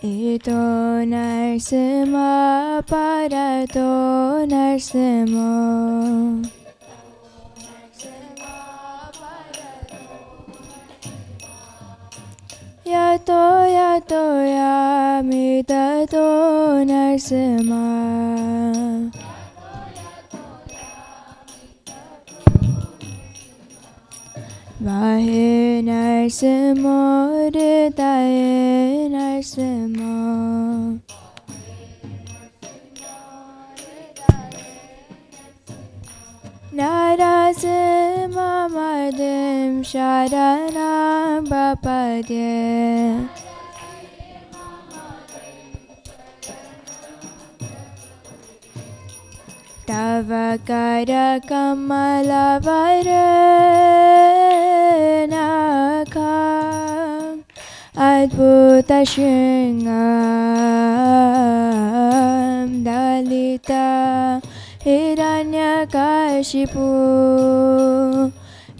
Ito narsima parato narsimo Yato yato yamitato narsima Vahe narsimo ritaye narsimo Narasima madim sharanam papadye Tava kara kamala varanaka Adbhuta shringam dalita Hiranyakashipu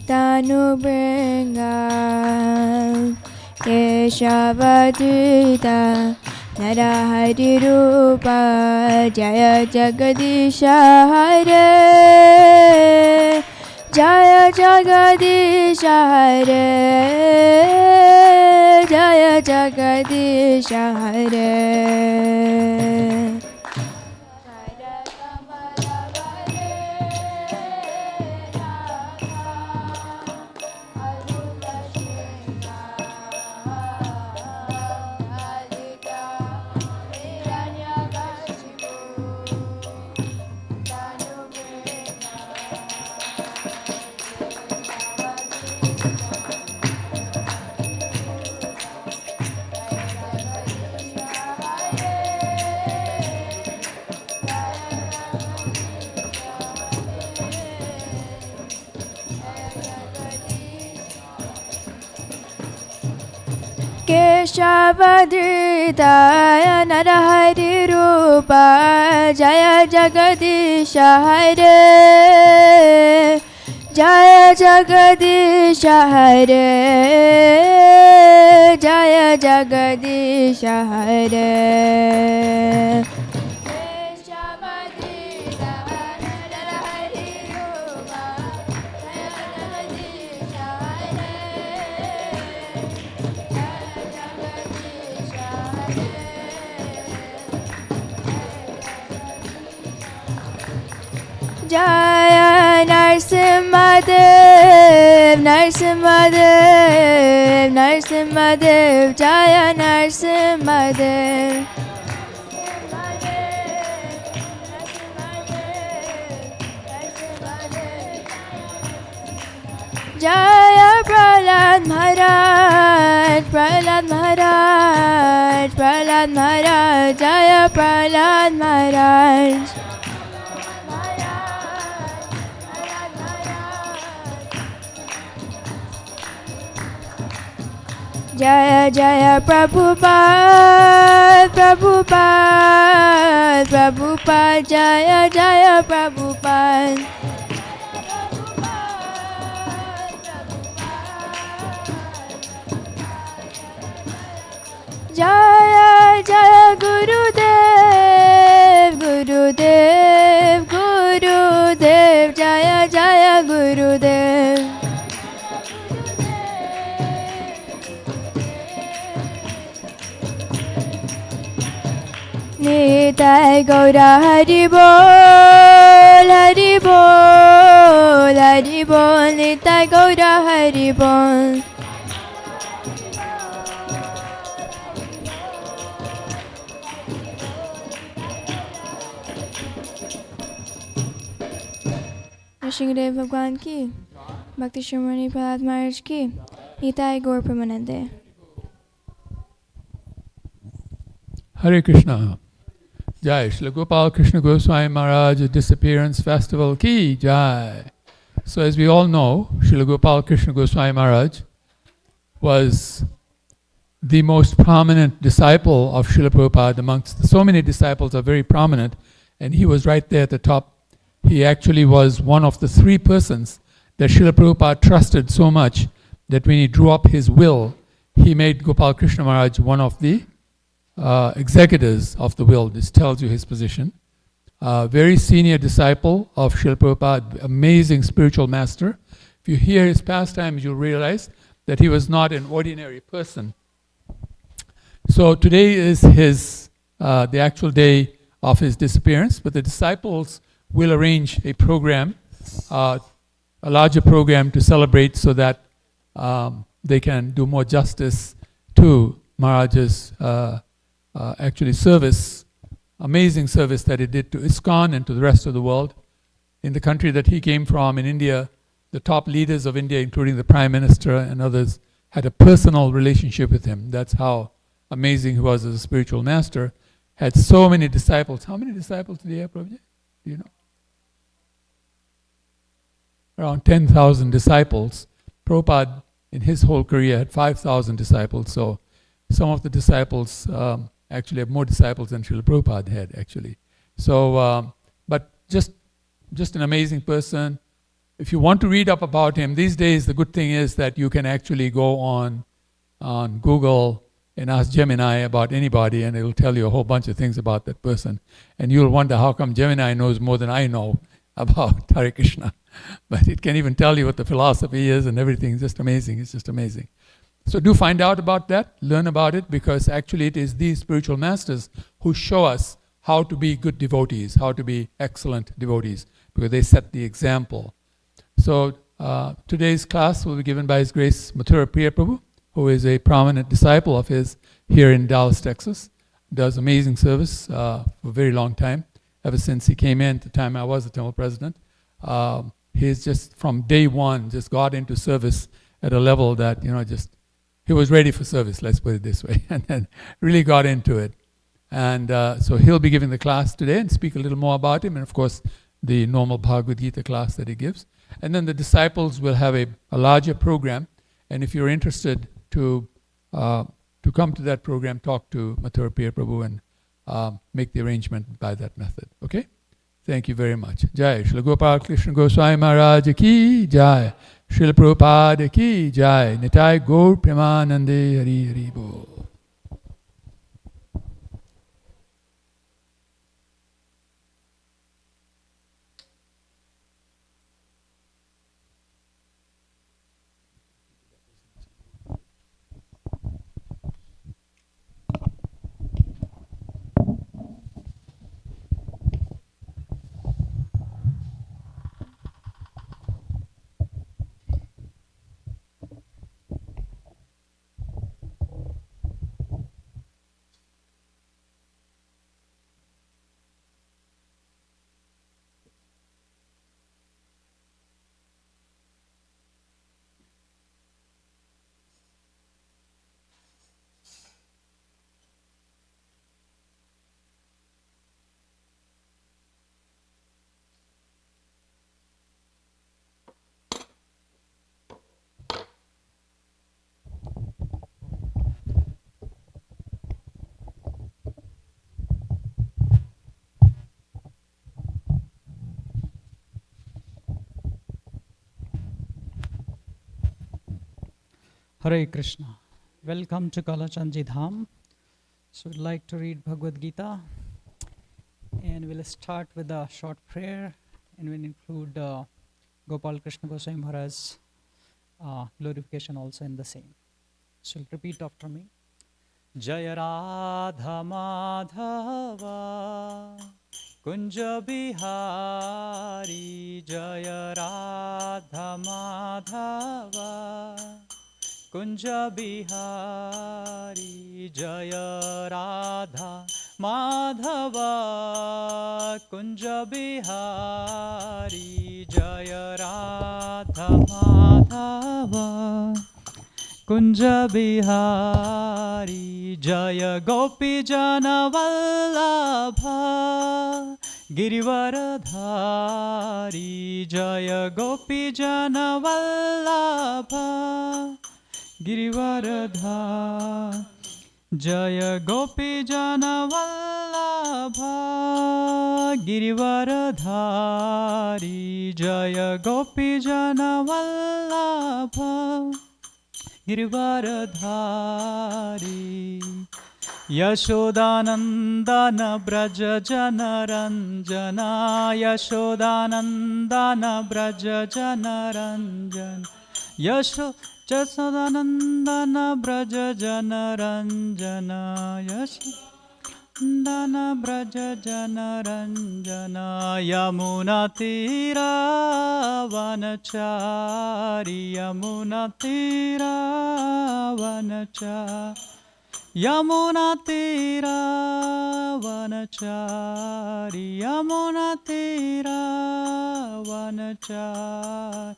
tanubringam Keshavadita Narahari Rupa Jaya Jagadisha Hare Jaya Jagadisha Hare Jaya Jagadisha Hare Keshavadritaya Narahari Rupa Jaya Jagadisha Hare Jaya Jagadisha Hare Jaya Jagadisha Hare Jaya Narsimhadev, Narsimhadev, Narsimhadev, Jaya Narsimhadev. Jaya Prahlad Maharaj, Prahlad Maharaj, Prahlad Maharaj, Jaya Prahlad Maharaj. Jaya Jaya Prabhupada, Prabhupada, Prabhupada, Jaya Jaya Prabhupada. Jaya Jaya Gurudev, Gurudev, Gurudev, Jaya Jaya Gurudev. Nitai Gaura Hari Bol, Hari Bol, Hari Bol, Nitai Gaura Hari Bol. Nrsimhadev Bhagwan ki, Bhakti Shrimani Prahlad Maharaj ki, Nitai Gaur Pramanande. Hare Krishna. Jai. Srila Gopal Krishna Goswami Maharaj Disappearance Festival ki Jai. So as we all know, Srila Gopal Krishna Goswami Maharaj was the most prominent disciple of Srila Prabhupada amongst so many disciples are very prominent, and he was right there at the top. He actually was one of the three persons that Srila Prabhupada trusted so much that when he drew up his will, he made Gopal Krishna Maharaj one of the executors of the will. This tells you his position. Very senior disciple of Srila Prabhupada, amazing spiritual master. If you hear his pastimes, you'll realize that he was not an ordinary person. So today is the actual day of his disappearance, but the disciples will arrange a program, a larger program to celebrate so that they can do more justice to Maharaj's actually service, amazing service that he did to ISKCON and to the rest of the world. In the country that he came from, in India, the top leaders of India, including the Prime Minister and others, had a personal relationship with him. That's how amazing he was as a spiritual master. Had so many disciples. How many disciples did he have, Prabhuji? Do you know? Around 10,000 disciples. Prabhupada, in his whole career, had 5,000 disciples. So some of the disciples actually have more disciples than Srila Prabhupada had, actually. So, but just an amazing person. If you want to read up about him, these days the good thing is that you can actually go on Google and ask Gemini about anybody, and it will tell you a whole bunch of things about that person. And you'll wonder how come Gemini knows more than I know about Hare Krishna. But it can even tell you what the philosophy is and everything. It's just amazing. It's just amazing. So do find out about that, learn about it, because actually it is these spiritual masters who show us how to be good devotees, how to be excellent devotees, because they set the example. So today's class will be given by His Grace Mathura Priya Prabhu, who is a prominent disciple of his here in Dallas, Texas. Does amazing service for a very long time, ever since he came in, the time I was the temple president. He's just from day one just got into service at a level that, he was ready for service, let's put it this way, and then really got into it. And so he'll be giving the class today and speak a little more about him, and of course the normal Bhagavad Gita class that he gives. And then the disciples will have a larger program, and if you're interested to come to that program, talk to Mathura Priya Prabhu and make the arrangement by that method. Okay? Thank you very much. Jai. Srila Gopal Krishna Goswami Maharaj ki Jai. Srila Prabhupada ki Jai. Nitai Gaur Premanande Hari Hari Bol. Hare Krishna. Welcome to Kalachandji Dham. So we'd like to read Bhagavad Gita, and we'll start with a short prayer, and we'll include Gopal Krishna Goswami Maharaj's glorification also in the same. So repeat after me. Jaya Radha Madhava Kunja Bihari, Jaya Radha Madhava Kunja Bihari, Jaya Radha Madhava Kunja Bihari Jaya Radha Madhava Kunja Bihari Jaya Gopi Jana Vallabha Girivaradhari Jaya Gopi Jana Vallabha Girivaradhari Jaya Gopi Jana Vallabha Girivaradhari Jaya Gopi Jana Vallabha Girivaradhari Yashodanandana Braja Jana Ranjana Yashodanandana Braja Jana Ranjana Yashodanandana Braja Jana Ranjana Yashodanandana Braja Jana Ranjana Yamuna Tira Vanachari Yamuna Tira Vanachari Yamuna Tira Vanachari Yamuna Tira Vanachari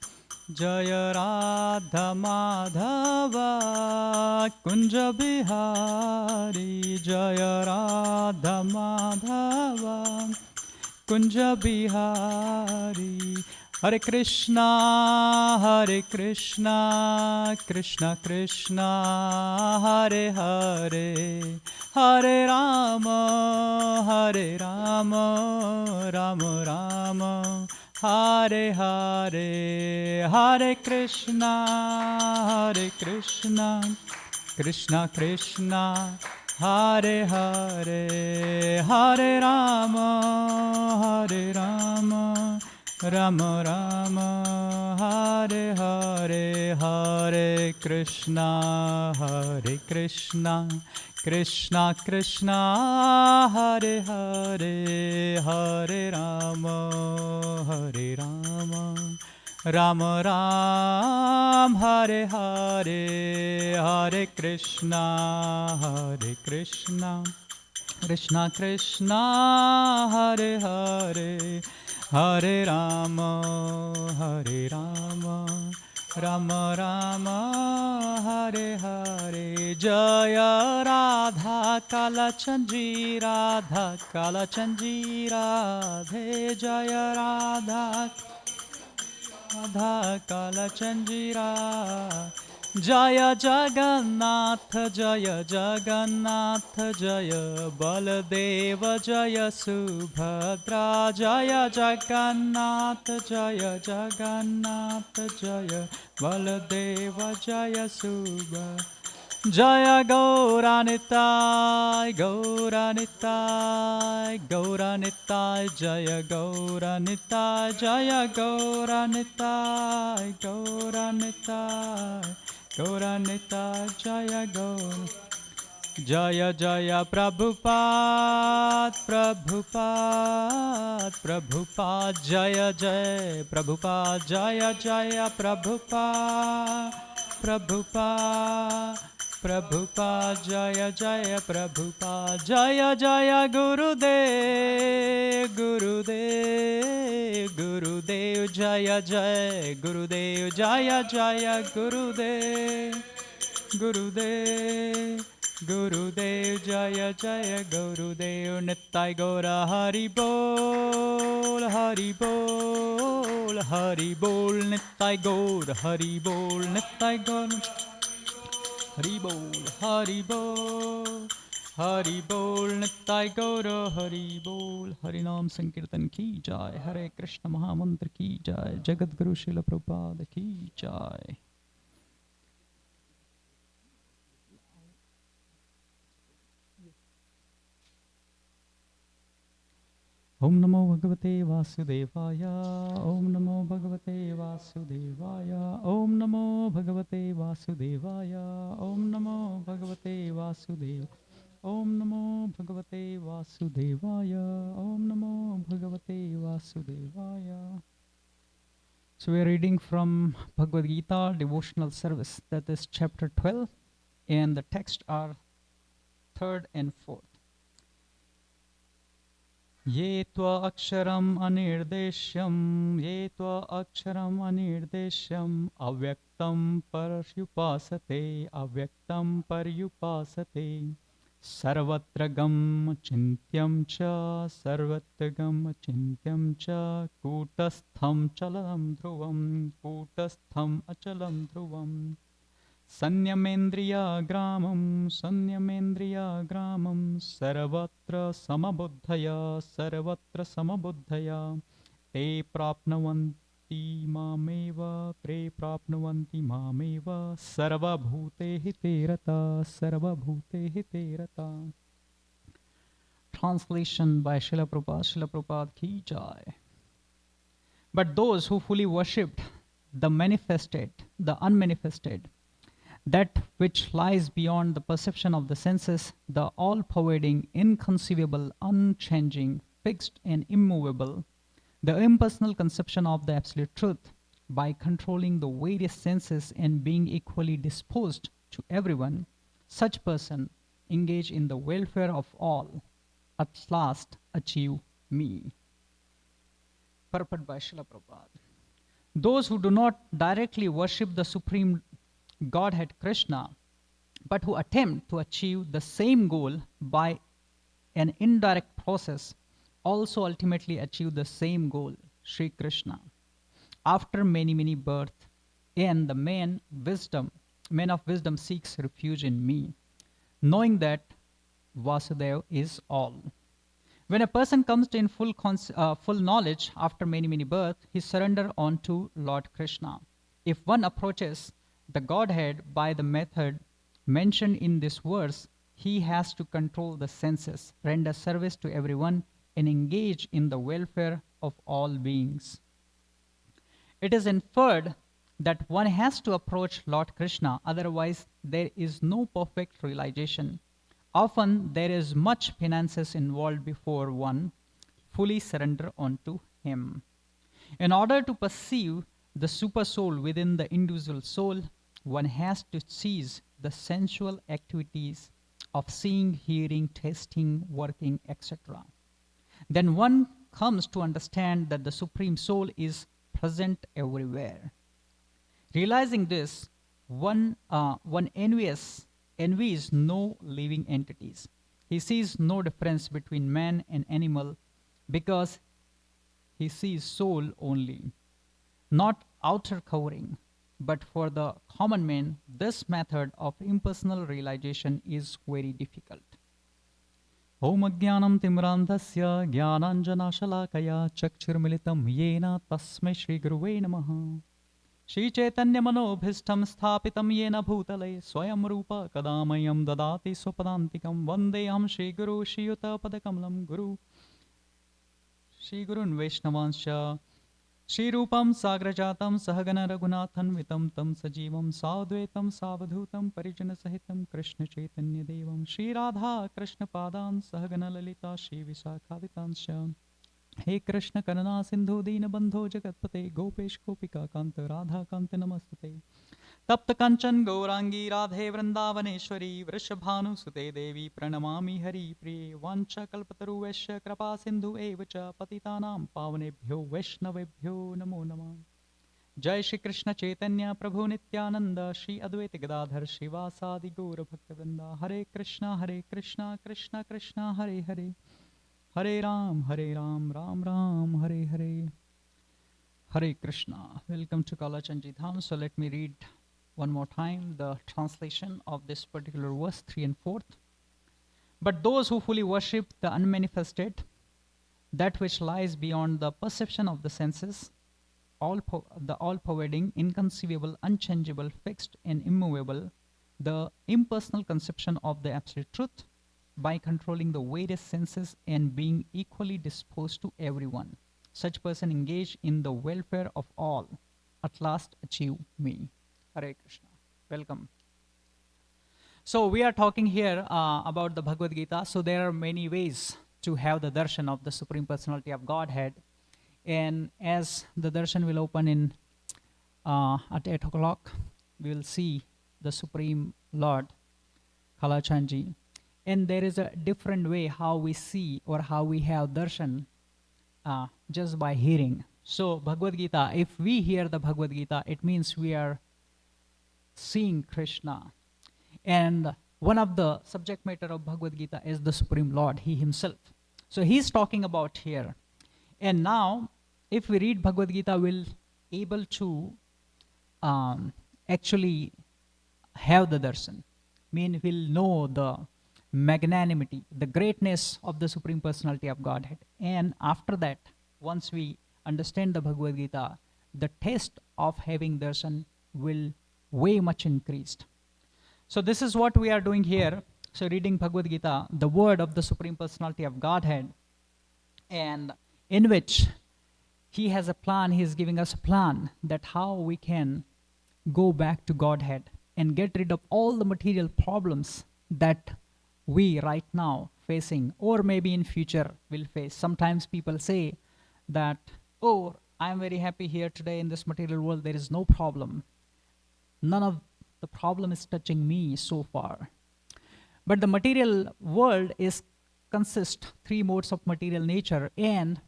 Jaya Radha Madhava Kunja Bihari Jaya Radha Madhava Kunja Bihari Hare Krishna Krishna Krishna Hare Hare Hare Rama Rama Rama Hare Hare Hare Krishna Krishna Krishna Hare Hare Hare Rama Rama Rama Hare Hare Hare Krishna Krishna Krishna Hare Hare Hare Rama Rama Ram Hare Hare Hare Krishna Krishna Krishna Hare Hare Hare Rama Rama Rama Hare Hare Jaya Radha Kalachandji Radhe Jaya Radha Kalachandji Radhe Jaya Jagannath Jaya Baladeva Jaya Subhadra Jaya Jagannath Jaya Baladeva Jaya Subhadra Jaya Gauranitai Jaya Gauranitai Jaya Gaur Jaya Jaya Prabhupada Jaya Jaya Prabhupada Jaya Jaya Prabhupada Jaya Jaya Prabhupada Jaya Jaya Gurudev Jaya Jaya Gurudev Jaya Jaya Gurudev Jaya Jaya Gurudev Nittai Gaura Hari Bol Nittai Gaura Hari Bol Nittai Gaura Hari Bol Nittai Gaura Hari Bol Hari Nam Sankirtan Ki Jai Hare Krishna Mahamantra Ki Jai Jagat Guru Srila Prabhupada Ki Jai Om Namo Bhagavate Vasudevaya Om Namo Bhagavate Vasudevaya Om Namo Bhagavate Vasudevaya Om Namo Bhagavate Vasudevaya Om Namo Bhagavate Vasudevaya Om Namo Bhagavate Vasudevaya. So we are reading from Bhagavad Gita devotional service, that is chapter 12, and the texts are 3rd and 4th. Ye tva aksharam anirdeshyam avyaktam paryupasate sarvatra gam chintyam cha kutastham achalam dhruvam Sanyamendriya gramam sarvatra samabuddhaya te prapnuvanti mameva sarvabhutehi te rata. Translation by Srila Prabhupada ki jai. But those who fully worshipped the manifested, the unmanifested, that which lies beyond the perception of the senses, the all-pervading, inconceivable, unchanging, fixed and immovable, the impersonal conception of the absolute truth, by controlling the various senses and being equally disposed to everyone, such person engage in the welfare of all, at last achieve me. Purport by Srila Prabhupada. Those who do not directly worship the Supreme Godhead Krishna, but who attempt to achieve the same goal by an indirect process, also ultimately achieve the same goal, Sri Krishna. After many births, and the man of wisdom seeks refuge in me, knowing that Vasudeva is all. When a person comes to in full knowledge after many births, he surrenders on to Lord Krishna. If one approaches the Godhead by the method mentioned in this verse, he has to control the senses, render service to everyone, and engage in the welfare of all beings. It is inferred that one has to approach Lord Krishna, otherwise there is no perfect realization. Often there is much penances involved before one fully surrender onto him. In order to perceive the super soul within the individual soul, one has to cease the sensual activities of seeing, hearing, tasting, working, etc. Then one comes to understand that the Supreme Soul is present everywhere. Realizing this, one envies no living entities. He sees no difference between man and animal because he sees soul only, not outer covering. But for the common man, this method of impersonal realization is very difficult. Om Ajnanam Timrandhasya Jnananjana Shalakaya Chakshurmilitam Yena Tasmai Shri Guruve Namaha Shri Chaitanya Manobhishtam Sthapitam Yena Bhutale Swayam Rupa Kadamayam Dadati Swapadantikam Vandeham Shri Guru Shri Yuta Padakamalam Guru Shri Gurun Vaishnavanscha Shri Rupam Sagrajatam Sahagana Raghunathanvitam Tam Sajivam Sadvetam Savadhutam Parijana Sahitam Krishna Chaitanya Devam Shri Radha Krishna Padan Sahagana Lalita Shri Visakhaditanscha He Krishna Karana Sindhu Dina Bandho Jagatpate Gopesh Gopika Kanta Radha Kanta Namastate Tapta Kanchan Gaurangi Radhe Vrindavaneshwari Vrishabhanu Sute Devi Pranamami Hari Priye Vancha Kalpataru Vesha Krapa Sindhu Evacha Patitanam Pavanebhyo Vaishnavebhyo Namo Namah Jai Shri Krishna Chaitanya Prabhu Nityananda Shri Advaita Gadadhar Shivasadi Gaura Bhaktavrinda Hare Krishna Krishna Krishna Hare Hare Hare Ram Ram Ram Hare Hare Hare Krishna. Welcome to Kalachandji Dham. So let me read one more time the translation of this particular verse 3 and 4. But those who fully worship the unmanifested, that which lies beyond the perception of the senses, the all-pervading, inconceivable, unchangeable, fixed and immovable, the impersonal conception of the absolute truth, by controlling the various senses and being equally disposed to everyone, such person engaged in the welfare of all, at last achieve me. Hare Krishna. Welcome. So we are talking here about the Bhagavad Gita. So there are many ways to have the darshan of the Supreme Personality of Godhead. And as the darshan will open in at 8 o'clock, we will see the Supreme Lord, Kalachandji. And there is a different way how we see or how we have darshan just by hearing. So Bhagavad Gita, if we hear the Bhagavad Gita, it means we are seeing Krishna. And one of the subject matter of Bhagavad Gita is the Supreme Lord, He Himself. So He's talking about here. And now, if we read Bhagavad Gita, we'll able to actually have the darshan. Mean we'll know the magnanimity, the greatness of the Supreme Personality of Godhead. And after that, once we understand the Bhagavad Gita, the taste of having darshan will way much increased. So this is what we are doing here. So reading Bhagavad Gita, the word of the Supreme Personality of Godhead, and in which He has a plan, He is giving us a plan that how we can go back to Godhead and get rid of all the material problems that we right now facing, or maybe in future will face. Sometimes people say that, oh, I am very happy here today in this material world, there is no problem. None of the problem is touching me so far. But the material world is consists three modes of material nature, and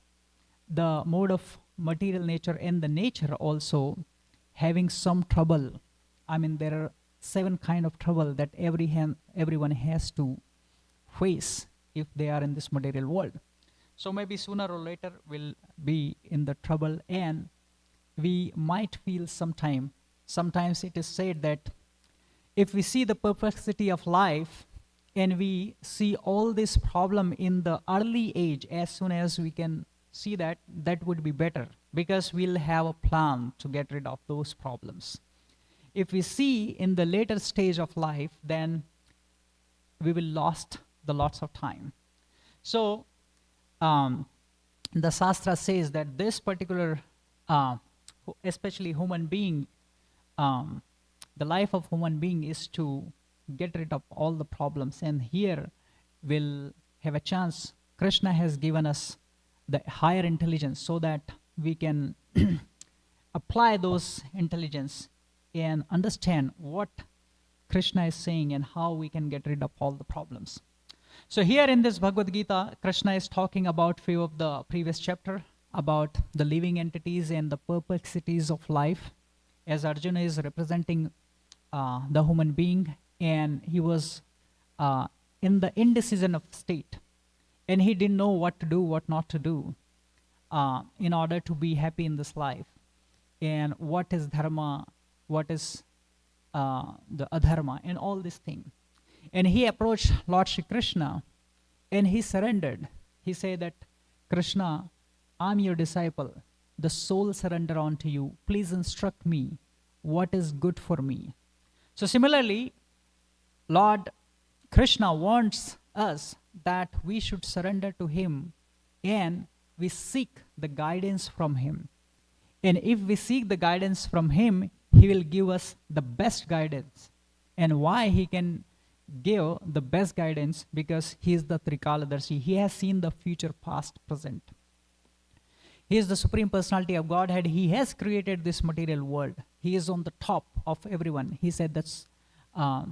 the mode of material nature and the nature also having some trouble. I mean, there are 7 kind of trouble that everyone has to face if they are in this material world. So maybe sooner or later we'll be in the trouble, and we might feel sometimes it is said that if we see the perplexity of life and we see all this problem in the early age, as soon as we can see that, that would be better, because we'll have a plan to get rid of those problems. If we see in the later stage of life, then we will lost the lots of time. So the Shastra says that this particular, especially human being, the life of human being is to get rid of all the problems. And here we'll have a chance. Krishna has given us the higher intelligence so that we can apply those intelligence and understand what Krishna is saying and how we can get rid of all the problems. So here in this Bhagavad Gita, Krishna is talking about few of the previous chapter about the living entities and the perplexities of life, as Arjuna is representing the human being, and he was in the indecision of state, and he didn't know what to do, what not to do in order to be happy in this life, and what is dharma, what is the adharma, and all these things. And he approached Lord Shri Krishna and he surrendered. He said that, Krishna, I'm your disciple, the soul surrender unto you, please instruct me what is good for me. So similarly, Lord Krishna wants us that we should surrender to Him and we seek the guidance from Him. And if we seek the guidance from Him, He will give us the best guidance. And why He can give the best guidance? Because He is the Trikaladarshi. He has seen the future, past, present. He is the Supreme Personality of Godhead. He has created this material world. He is on the top of everyone. He said that's, I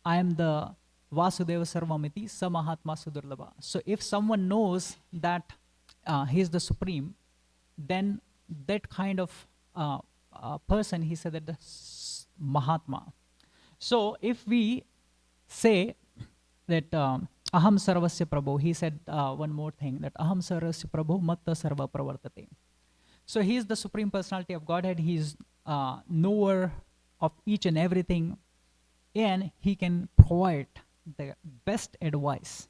am the Vasudeva Sarvamiti Samahatma Sudurlabha. So if someone knows that he is the Supreme, then that kind of person, he said that the Mahatma. So if we say that Aham Sarvasya Prabhu, he said one more thing, that Aham Sarvasya Prabhu Matta Sarva Pravartate. So he is the Supreme Personality of Godhead. He is knower of each and everything, and he can provide the best advice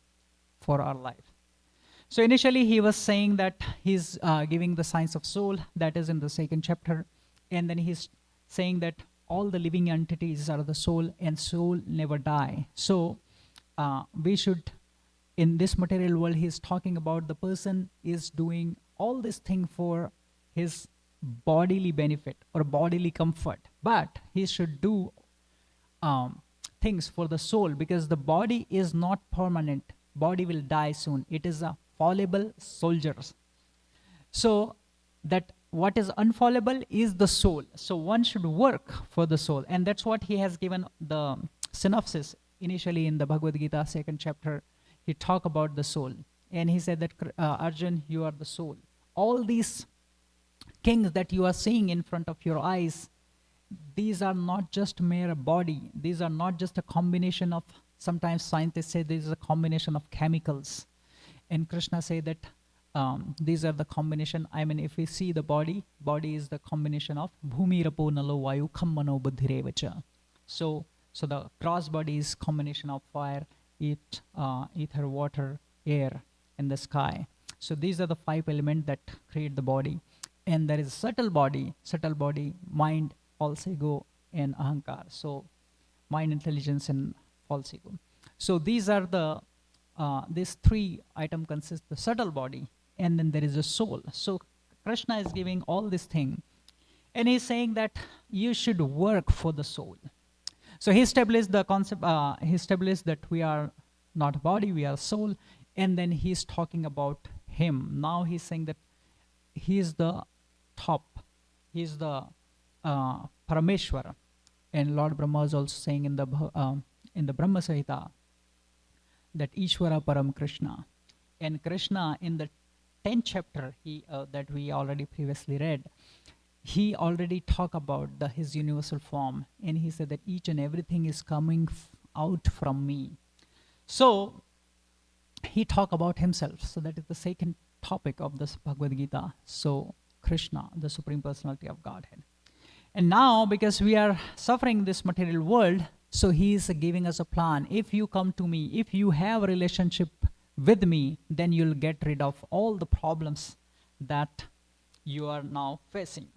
for our life. So initially he was saying that he's giving the science of soul, that is in the 2nd chapter, and then he's saying that all the living entities are the soul, and soul never die. So we should, in this material world, he's talking about the person is doing all this thing for his bodily benefit or bodily comfort, but he should do things for the soul, because the body is not permanent. Body will die soon. It is a fallible soldier. So that what is unfallible is the soul. So one should work for the soul, and that's what he has given the synopsis initially in the Bhagavad Gita, 2nd chapter, he talked about the soul. And he said that, Arjun, you are the soul. All these kings that you are seeing in front of your eyes, these are not just mere body. These are not just a combination of, sometimes scientists say this is a combination of chemicals. And Krishna say that these are the combination. I mean, if we see the body is the combination of bhumi rapo nalo vayu khammano buddhirevacha. So the cross body is combination of fire, ether, water, air, and the sky. So these are the 5 elements that create the body. And there is subtle body, mind, false ego, and ahankar. So mind, intelligence, and false ego. So these are the these 3 items consist the subtle body, and then there is a soul. So Krishna is giving all this thing, and he's saying that you should work for the soul. So he established the concept. He established that we are not body, we are soul, and then he's talking about him. Now he's saying that he is the top. He is the Parameshwar, and Lord Brahma is also saying in the Brahma Samhita that Ishvara Param Krishna. And Krishna in the 10th chapter that we already previously read, he already talked about his universal form, and he said that each and everything is coming out from me. So he talked about himself. So that is the second topic of this Bhagavad Gita. So Krishna, the Supreme Personality of Godhead. And now, because we are suffering this material world, so he is giving us a plan. If you come to me, if you have a relationship with me, then you'll get rid of all the problems that you are now facing.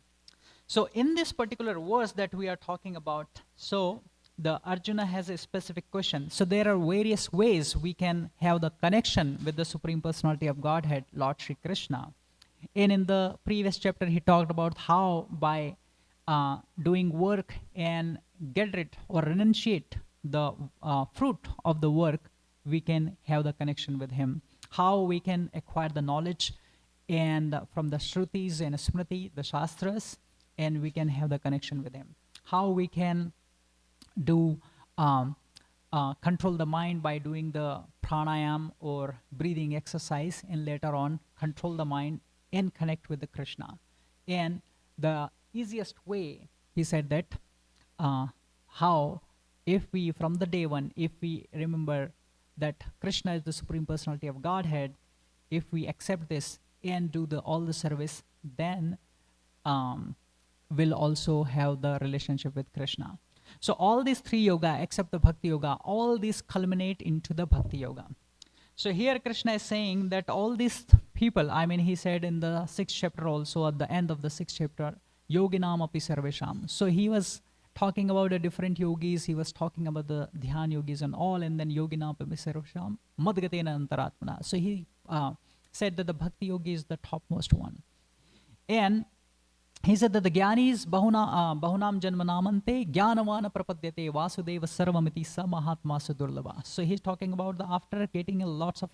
So in this particular verse that we are talking about, so the Arjuna has a specific question. So there are various ways we can have the connection with the Supreme Personality of Godhead, Lord Shri Krishna. And in the previous chapter, he talked about how by doing work and get rid or renunciate the fruit of the work, we can have the connection with him. How we can acquire the knowledge and from the Shrutis and Smriti, the Shastras, and we can have the connection with him. How we can do control the mind by doing the pranayam or breathing exercise, and later on control the mind and connect with the Krishna. And the easiest way, he said that how if we from the day one, if we remember that Krishna is the Supreme Personality of Godhead, if we accept this and do all the service, then we'll also have the relationship with Krishna. So all these 3 yoga, except the Bhakti Yoga, all these culminate into the Bhakti Yoga. So here Krishna is saying that all these people, I mean, he said in the 6th chapter also, at the end of the 6th chapter, Yoginam api sarvesham. So he was talking about the different yogis, he was talking about the dhyan yogis and all, and then Yoginam api sarvesham madgatena antaratmana. So he said that the Bhakti Yogi is the topmost one. And he said that the Gyanis bahunam janmanamante jnanavana prapadyate vasudeva sarvamiti sa mahatma sudurlava. So he's talking about the after getting lots of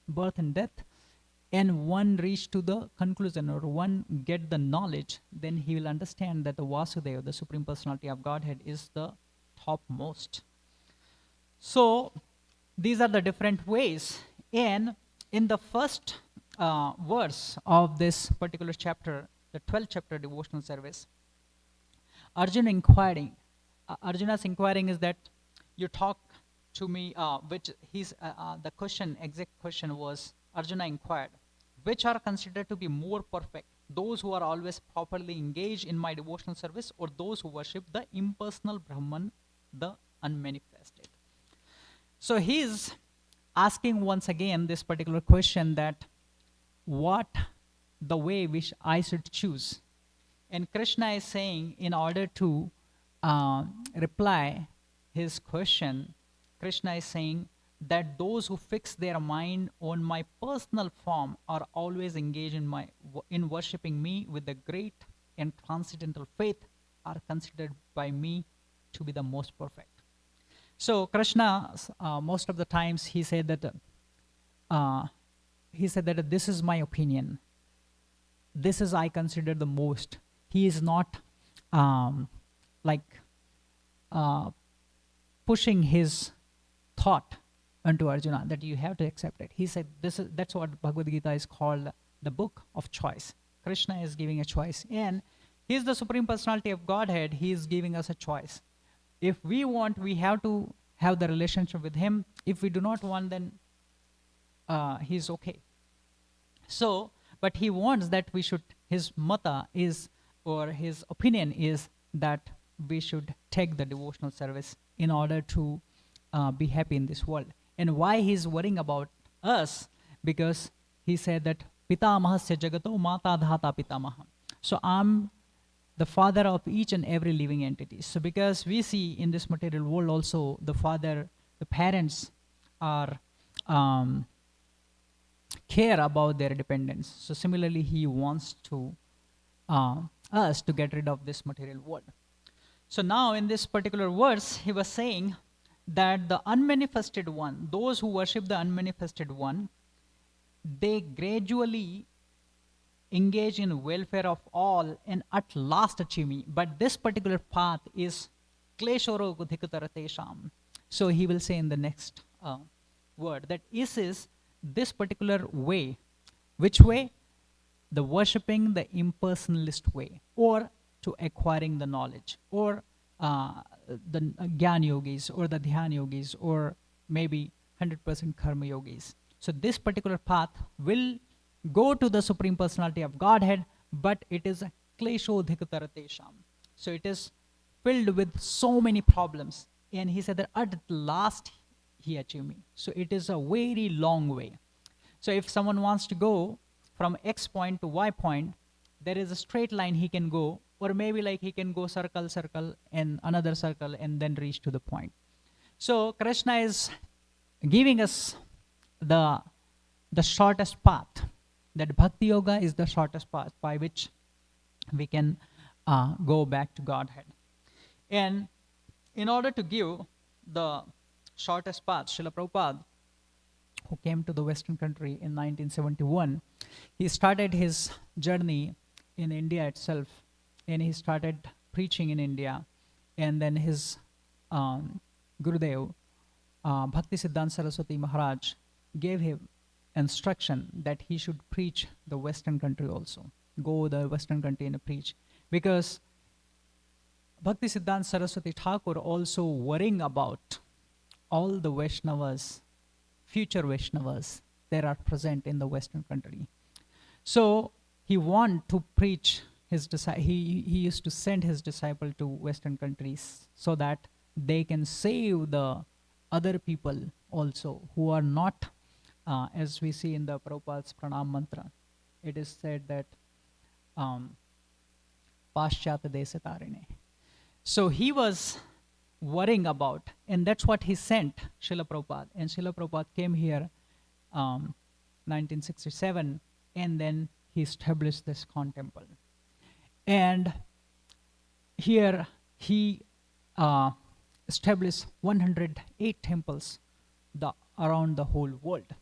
birth and death, and one reach to the conclusion or one get the knowledge, then he will understand that the Vasudeva, the Supreme Personality of Godhead, is the topmost. So these are the different ways. And in the first verse of this particular chapter, the 12th chapter devotional service, Arjuna's inquiring is that you talk to me, which he's the exact question was, Arjuna inquired, which are considered to be more perfect, those who are always properly engaged in my devotional service, or those who worship the impersonal Brahman, the unmanifested? So he's asking once again this particular question, that what the way which I should choose. And Krishna is saying, in order to reply his question, Krishna is saying that those who fix their mind on my personal form are always engaged in worshipping me with a great and transcendental faith, are considered by me to be the most perfect. So Krishna, most of the times he said that this is my opinion. This is I consider the most. He is not pushing his thought unto Arjuna that you have to accept it. He said that's what Bhagavad Gita is called, the book of choice. Krishna is giving a choice, and he is the Supreme Personality of Godhead. He is giving us a choice. If we want, we have to have the relationship with him. If we do not want, then he's okay. So, but he wants that we should, his mata is, or his opinion is that we should take the devotional service in order to be happy in this world. And why he's worrying about us? Because he said that Pitamahasya jagato mata dhata pitamaha. So I'm the father of each and every living entity. So because we see in this material world also the parents are care about their dependents. So similarly, he wants to us to get rid of this material world. So now in this particular verse, he was saying that the unmanifested one, those who worship the unmanifested one, they gradually engage in welfare of all and at last achieve me. But this particular path is kleshoro gudhikutaratesham. So he will say in the next word that is this particular way. Which way? The worshipping the impersonalist way, or to acquiring the knowledge, or the Gyan yogis, or the Dhyan yogis, or maybe 100% karma yogis. So this particular path will go to the Supreme Personality of Godhead, but it is a kleshodhikutaratesham. So it is filled with so many problems. And he said that at last he achieved me. So it is a very long way. So if someone wants to go from X point to Y point, there is a straight line he can go, or maybe like he can go circle, and another circle, and then reach to the point. So Krishna is giving us the shortest path. That Bhakti Yoga is the shortest path by which we can go back to Godhead. And in order to give the shortest path, Srila Prabhupada, who came to the Western country in 1971, he started his journey in India itself, and he started preaching in India. And then his Gurudev, Bhakti Siddhanta Saraswati Maharaj, gave him instruction that he should preach the Western country also. Go the Western country and preach. Because Bhakti Siddhanta Saraswati Thakur also worrying about all the Vaishnavas, future Vaishnavas that are present in the Western country. So he want to preach his he used to send his disciple to Western countries so that they can save the other people also who are not, as we see in the Prabhupada's Pranam Mantra, it is said that Paschat Desatarine. So he was worrying about, and that's what he sent Srila Prabhupada. And Srila Prabhupada came here 1967, and then he established this Khan temple. And here he established 108 temples around the whole world.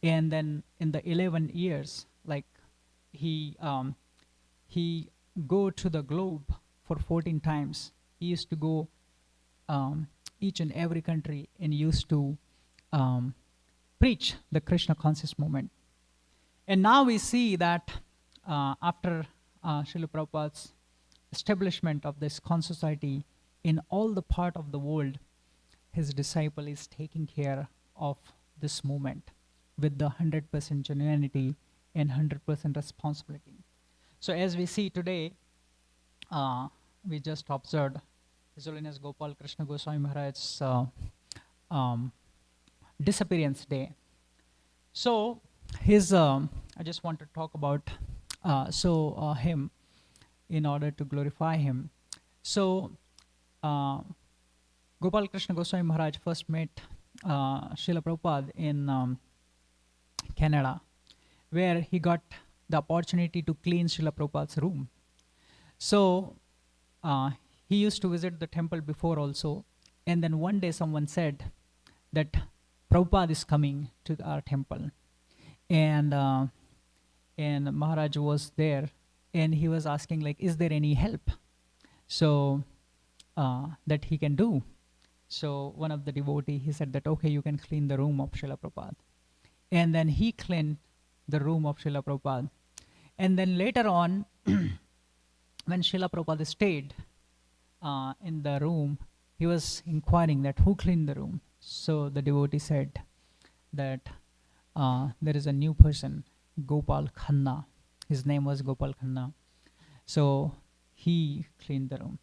And then in the 11 years, like he go to the globe for 14 times. He used to go each and every country and used to preach the Krishna conscious movement. And now we see that after Srila Prabhupada's establishment of this Khan society in all the part of the world, his disciple is taking care of this movement with the 100% genuinity and 100% responsibility. So as we see today, we just observed His Holiness Gopal Krishna Goswami Maharaj's disappearance day. So his, I just want to talk about him in order to glorify him. So Gopal Krishna Goswami Maharaj first met Srila Prabhupada in Canada, where he got the opportunity to clean Srila Prabhupada's room. So he used to visit the temple before also, and then one day someone said that Prabhupada is coming to our temple, and Maharaj was there, and he was asking like, is there any help so that he can do? So one of the devotee, he said that, okay, you can clean the room of Srila Prabhupada. And then he cleaned the room of Srila Prabhupada. And then later on, when Srila Prabhupada stayed in the room, he was inquiring that who cleaned the room. So the devotee said that there is a new person, Gopal Khanna. His name was Gopal Khanna. So he cleaned the room.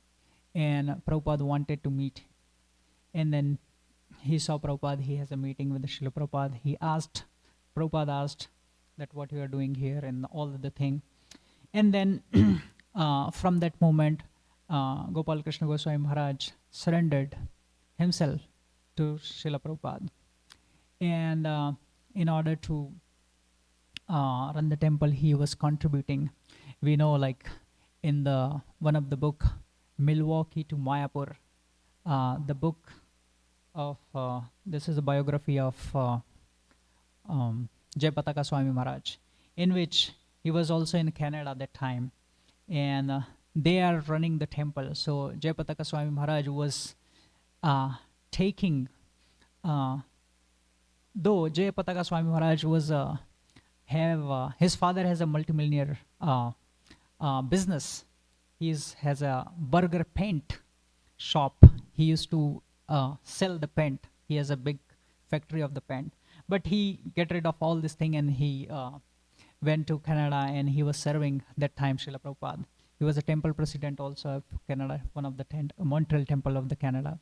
And Prabhupada wanted to meet. And then he saw Prabhupada, he has a meeting with the Srila Prabhupada. Prabhupada asked that what you are doing here and all of the thing. And then from that moment, Gopal Krishna Goswami Maharaj surrendered himself to Srila Prabhupada. And in order to run the temple, he was contributing. We know, like in the one of the book, Milwaukee to Mayapur, the book of this is a biography of Jayapataka Swami Maharaj, in which he was also in Canada at that time, and they are running the temple. So Jayapataka Swami Maharaj was taking, though Jayapataka Swami Maharaj was his father has a multimillionaire business. He has a burger paint shop. He used to sell the paint. He has a big factory of the paint. But he get rid of all this thing and he went to Canada and he was serving that time Srila Prabhupada. He was a temple president also of Canada, one of the Montreal temple of the Canada.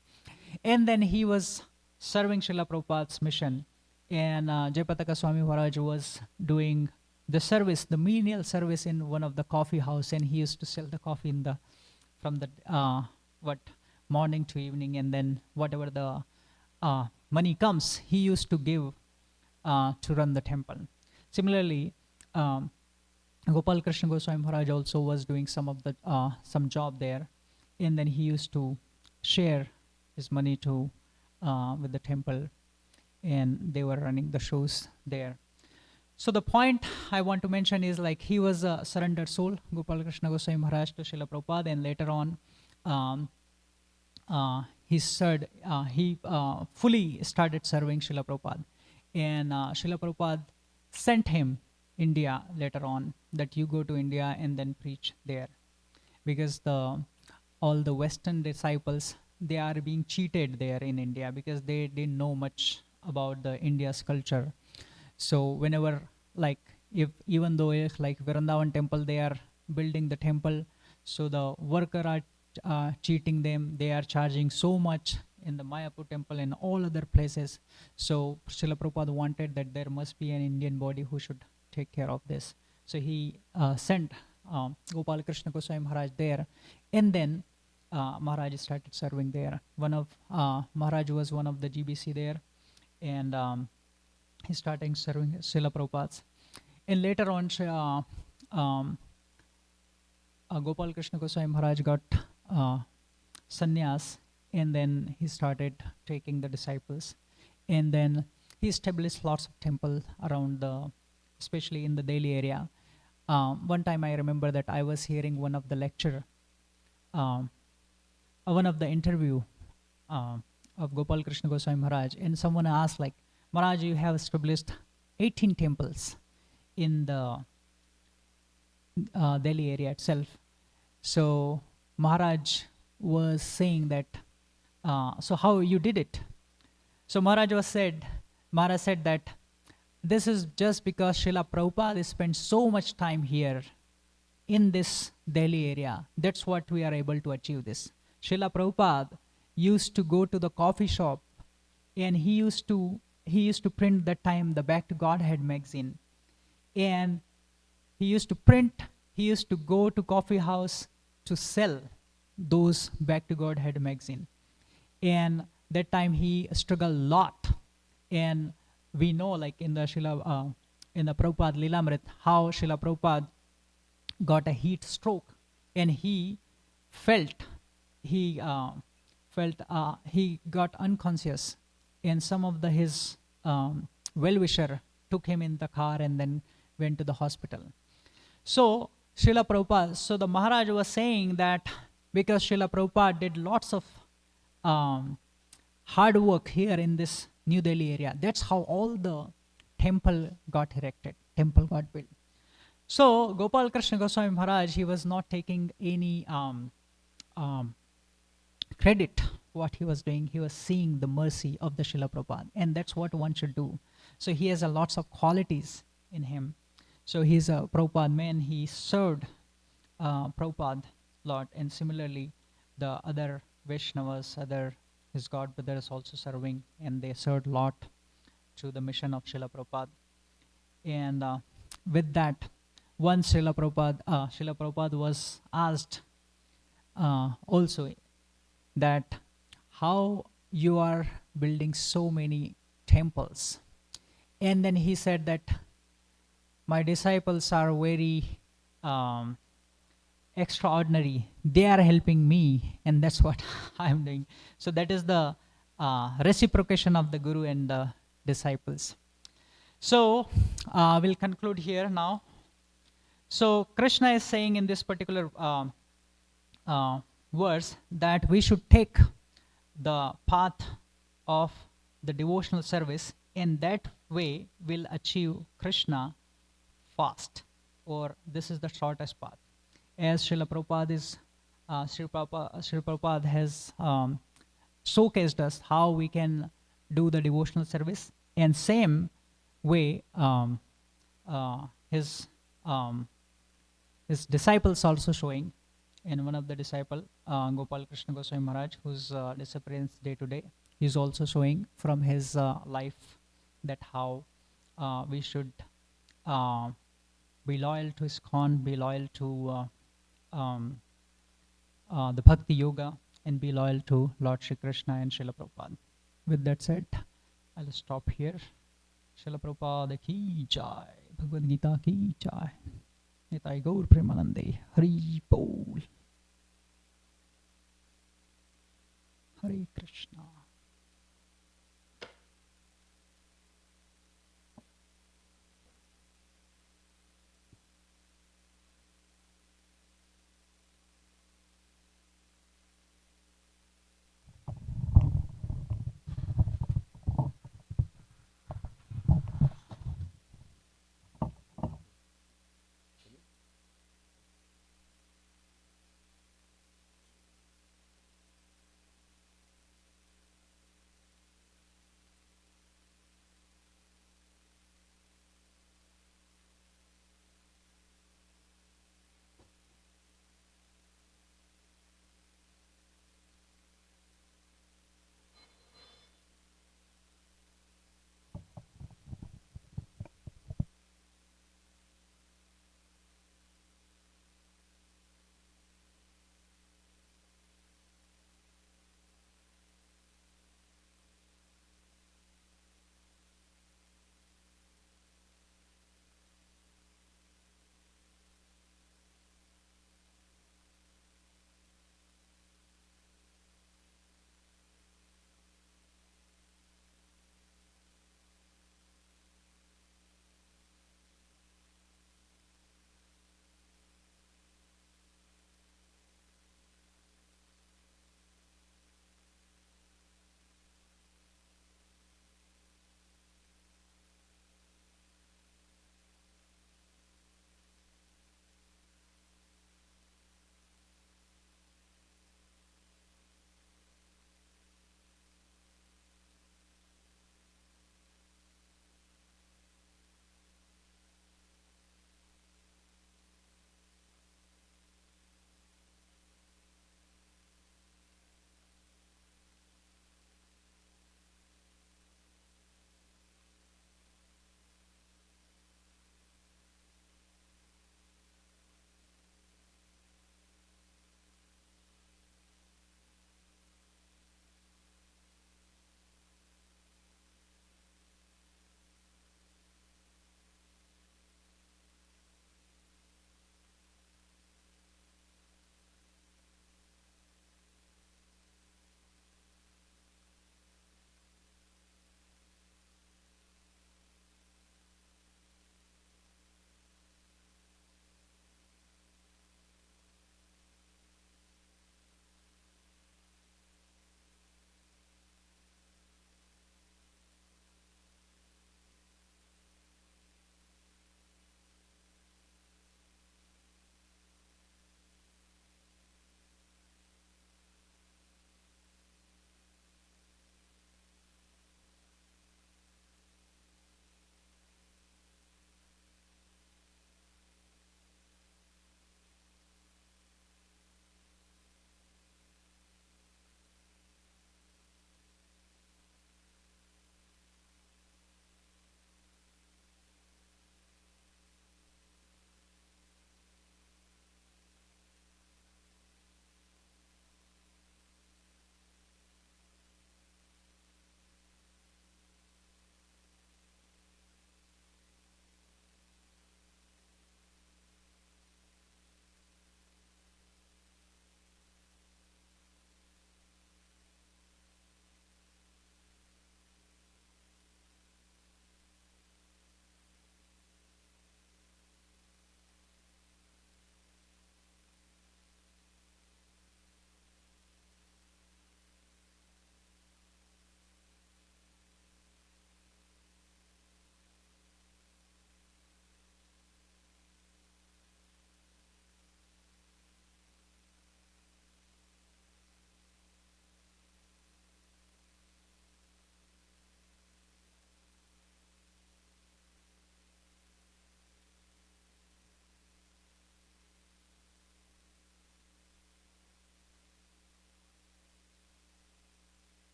And then he was serving Srila Prabhupada's mission. And Jayapataka Swami Maharaj was doing the service, the menial service in one of the coffee house, and he used to sell the coffee from the morning to evening, and then whatever the money comes, he used to give to run the temple. Similarly, Gopal Krishna Goswami Maharaj also was doing some job there, and then he used to share his money with the temple, and they were running the shows there. So the point I want to mention is, like, he was a surrendered soul, Gopal Krishna Goswami Maharaj, to Srila Prabhupada, and later on he fully started serving Srila Prabhupada. And Srila Prabhupada sent him India later on, that you go to India and then preach there, because all the Western disciples, they are being cheated there in India because they didn't know much about the India's culture. So whenever, like, even though like Vrindavan temple, they are building the temple, so the worker are cheating them. They are charging so much in the Mayapur temple and all other places. So Srila Prabhupada wanted that there must be an Indian body who should take care of this. So he sent Gopal Krishna Goswami Maharaj there, and then Maharaj started serving there. Maharaj was one of the GBC there, and he started serving Srila Prabhupada. And later on, Gopal Krishna Goswami Maharaj got sannyas, and then he started taking the disciples. And then he established lots of temples around especially in the Delhi area. One time I remember that I was hearing one of the lecture, one of the interview of Gopal Krishna Goswami Maharaj, and someone asked, like, Maharaj, you have established 18 temples in the Delhi area itself. So Maharaj was saying that, so how you did it? So Maharaj said that this is just because Srila Prabhupada spent so much time here in this Delhi area. That's what we are able to achieve this. Srila Prabhupada used to go to the coffee shop, and he used to print that time the Back to Godhead magazine. And he used to go to coffee house to sell those Back to Godhead magazine. And that time he struggled a lot. And we know, like, in the Prabhupada Lilamrit, how Srila Prabhupada got a heat stroke, and he got unconscious, and some of his well-wisher took him in the car and then went to the hospital. So Srila Prabhupada, so the Maharaj was saying that because Srila Prabhupada did lots of hard work here in this New Delhi area. That's how all the temple got erected, temple got built. So Gopal Krishna Goswami Maharaj, he was not taking any credit what he was doing. He was seeing the mercy of the Srila Prabhupada, and that's what one should do. So he has a lots of qualities in him. So he's a Prabhupada man. He served Prabhupada lot, and similarly the other Vaishnavas, other his god brothers also serving, and they served lot to the mission of Srila Prabhupada. And with that, once Srila Prabhupada was asked also that how you are building so many temples, and then he said that my disciples are very extraordinary. They are helping me, and that's what I am doing. So that is the reciprocation of the Guru and the disciples. So we'll conclude here now. So Krishna is saying in this particular verse that we should take the path of the devotional service, and that way we'll achieve Krishna fast, or this is the shortest path. As Srila Prabhupada has showcased us how we can do the devotional service, and same way his disciples also showing. And one of the disciple, Gopal Krishna Goswami Maharaj, whose disappearance day to day, he's also showing from his life that how we should be loyal to ISKCON, be loyal to the Bhakti Yoga, and be loyal to Lord Shri Krishna and Srila Prabhupada. With that said, I'll stop here. Srila Prabhupada ki jai, Bhagavad Gita ki jai. Nitai Gaur Premanande, Hari Bol. Hare Krishna.